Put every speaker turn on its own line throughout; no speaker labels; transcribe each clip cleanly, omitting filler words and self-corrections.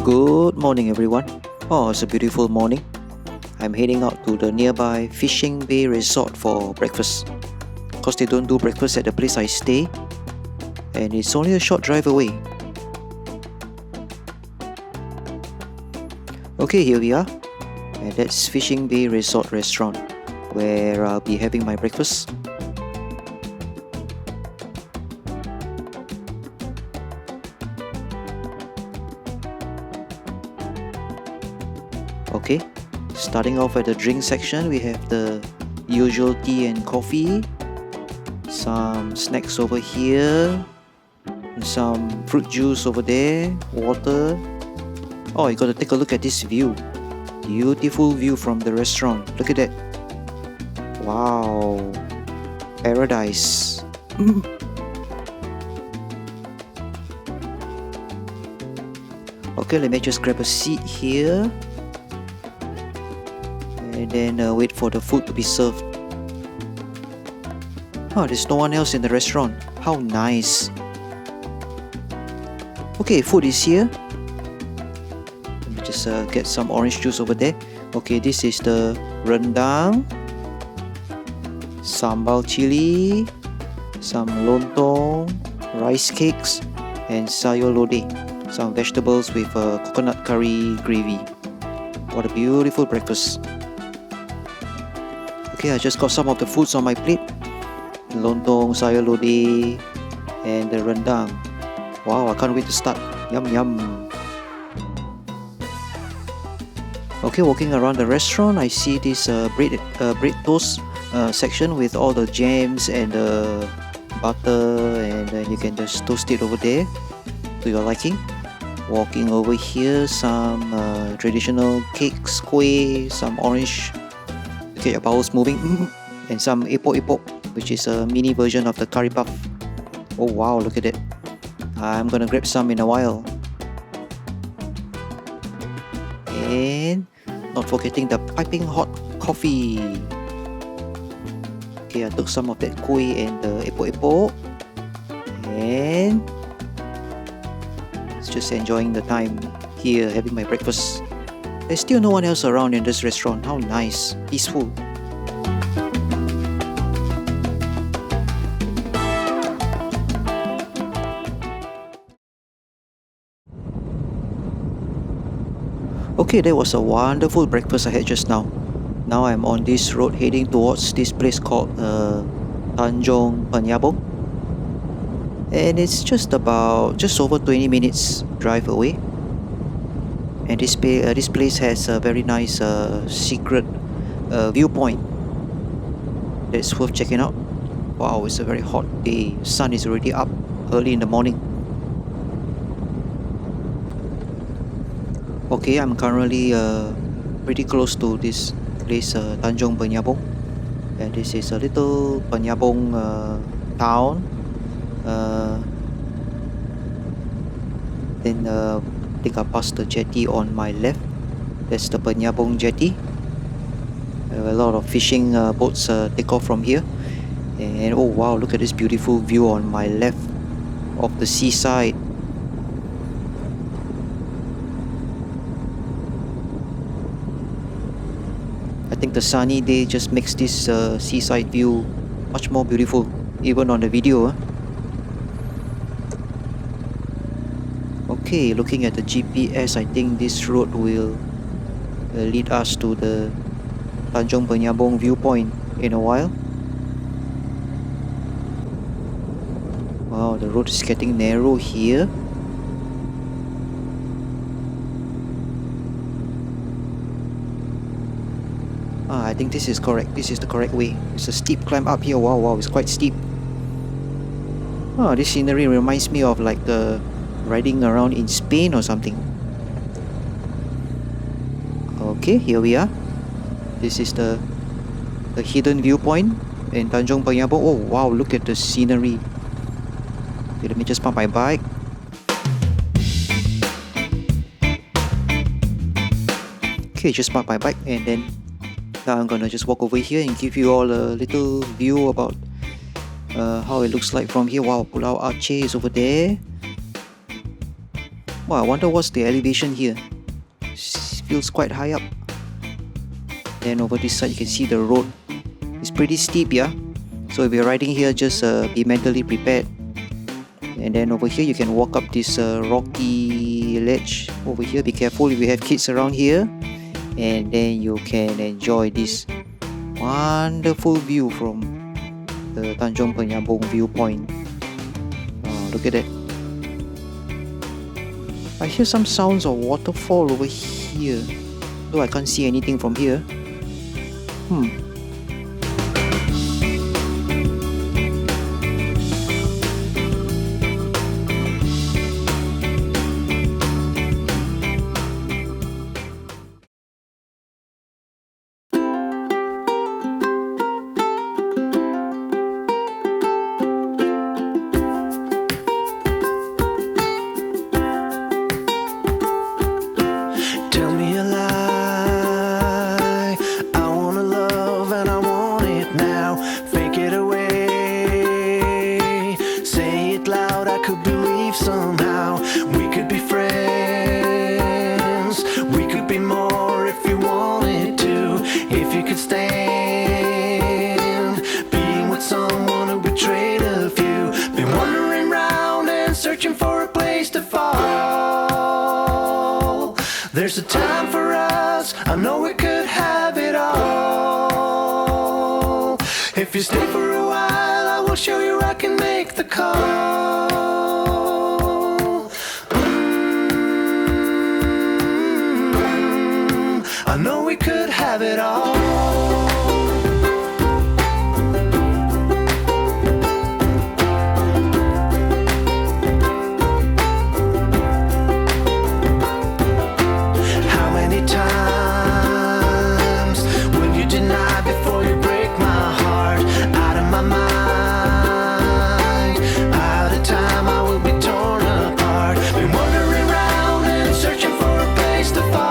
Good morning everyone. Oh, it's a beautiful morning. I'm heading out to the nearby Fishing Bay Resort for breakfast. Cause they don't do breakfast at the place I stay, and it's only a short drive away. Okay, here we are, and that's Fishing Bay Resort Restaurant, where I'll be having my breakfast. Okay, starting off at the drink section, we have the usual tea and coffee, some snacks over here, some fruit juice over there, water. Oh, you gotta take a look at this view. Beautiful view from the restaurant. Look at that. Wow, paradise. Okay, let me just grab a seat here and then wait for the food to be served. Oh, there's no one else in the restaurant. How nice. Okay, food is here. Let me just get some orange juice over there. Okay, this is the rendang, sambal chili, some lontong, rice cakes, and sayur lodeh, some vegetables with coconut curry gravy. What a beautiful breakfast. Okay, I just got some of the foods on my plate. Lontong, sayur lodeh, and the rendang. Wow, I can't wait to start. Yum yum. Okay, walking around the restaurant, I see this bread toast section with all the jams and butter, and then you can just toast it over there to your liking. Walking over here, some traditional cakes, kueh, some orange. Okay, your bowels moving, and some epok-epok, which is a mini version of the curry puff. Oh wow, look at it. I'm gonna grab some in a while. And not forgetting the piping hot coffee. Okay, I took some of that kueh and the epok-epok, and it's just enjoying the time here having my breakfast. There's still no one else around in this restaurant. How nice, peaceful. Okay, that was a wonderful breakfast I had just now. Now I'm on this road heading towards this place called Tanjung Penyabong, and it's just over 20 minutes drive away. And this place has a very nice secret viewpoint that's worth checking out. Wow, it's a very hot day. Sun is already up early in the morning. Okay, I'm currently pretty close to this place, Tanjung Penyabong, and this is a little Penyabong town. Then I think I passed the jetty on my left. That's the Penyabong jetty. A lot of fishing boats take off from here. And oh wow, look at this beautiful view on my left of the seaside. I think the sunny day just makes this seaside view much more beautiful, even on the video. Okay, looking at the GPS, I think this road will lead us to the Tanjung Penyabong viewpoint in a while. Wow, the road is getting narrow here. I think this is correct. This is the correct way. It's a steep climb up here. Wow, it's quite steep. This scenery reminds me of like riding around in Spain or something. Okay, here we are. This is the hidden viewpoint in Tanjung Penyabong. Oh wow, look at the scenery. Okay, let me just park my bike. Okay, just park my bike, and then now I'm gonna just walk over here and give you all a little view about how it looks like from here. Wow, Pulau Aceh is over there. Oh, I wonder what's the elevation here. Feels quite high up. Then over this side you can see the road. It's pretty steep, yeah. So if you're riding here, just be mentally prepared. And then over here you can walk up this rocky ledge over here. Be careful if you have kids around here. And then you can enjoy this wonderful view from the Tanjung Penyabong viewpoint. Oh, look at that. I hear some sounds of waterfall over here, though I can't see anything from here.
Somehow we could be friends, we could be more if you wanted to. If you could stand being with someone who betrayed a few, been wandering round and searching for a place to fall. There's a time for us, I know we could have it all. If you stay for a while, I will show you I can make the call. I know we could have it all. How many times will you deny before you break my heart? Out of my mind, out of time, I will be torn apart. Been wandering around and searching for a place to fall.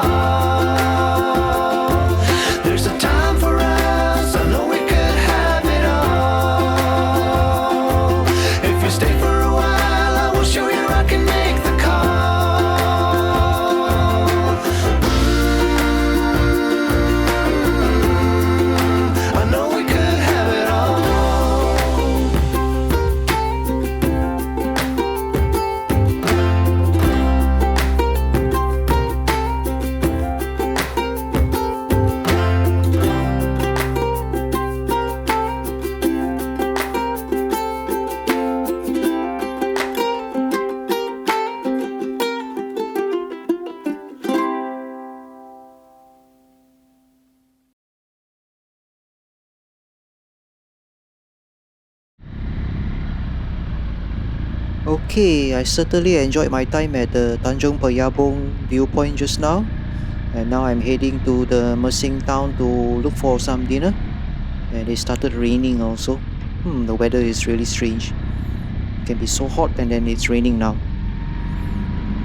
Okay, I certainly enjoyed my time at the Tanjung Penyabong viewpoint just now. And now I'm heading to the Mersing town to look for some dinner. And it started raining also. The weather is really strange. It can be so hot and then it's raining now.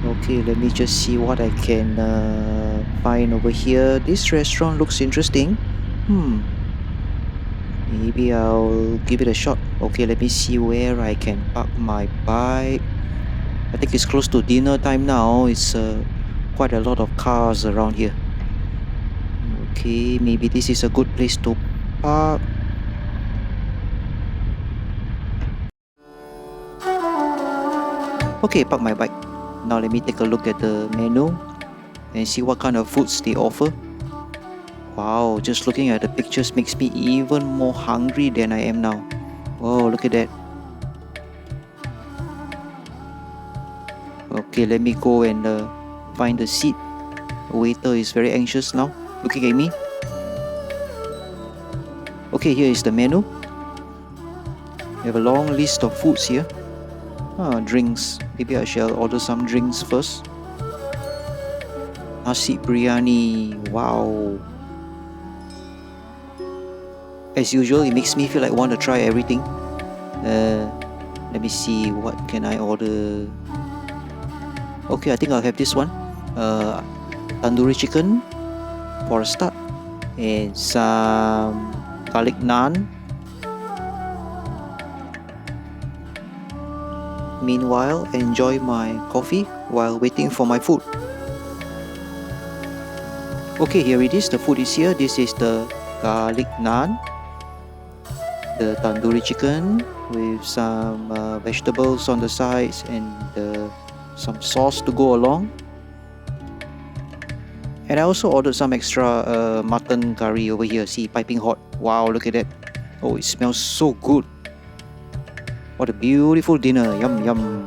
Okay, let me just see what I can find over here. This restaurant looks interesting. Maybe I'll give it a shot. Okay, let me see where I can park my bike. I think it's close to dinner time now. It's quite a lot of cars around here. Okay, maybe this is a good place to park. Okay, park my bike. Now let me take a look at the menu and see what kind of foods they offer. Wow, just looking at the pictures makes me even more hungry than I am now. Wow, look at that. Okay, let me go and find the seat. The waiter is very anxious now, looking at me. Okay, here is the menu. We have a long list of foods here. Drinks. Maybe I shall order some drinks first. Nasi biryani. Wow. As usual, it makes me feel like I want to try everything. Let me see, what can I order? Okay, I think I'll have this one. Tandoori chicken for a start. And some garlic naan. Meanwhile, enjoy my coffee while waiting for my food. Okay, here it is. The food is here. This is the garlic naan, the tandoori chicken with some vegetables on the sides and some sauce to go along. And I also ordered some extra mutton curry over here. See, piping hot. Wow, look at that. Oh, it smells so good. What a beautiful dinner. Yum, yum.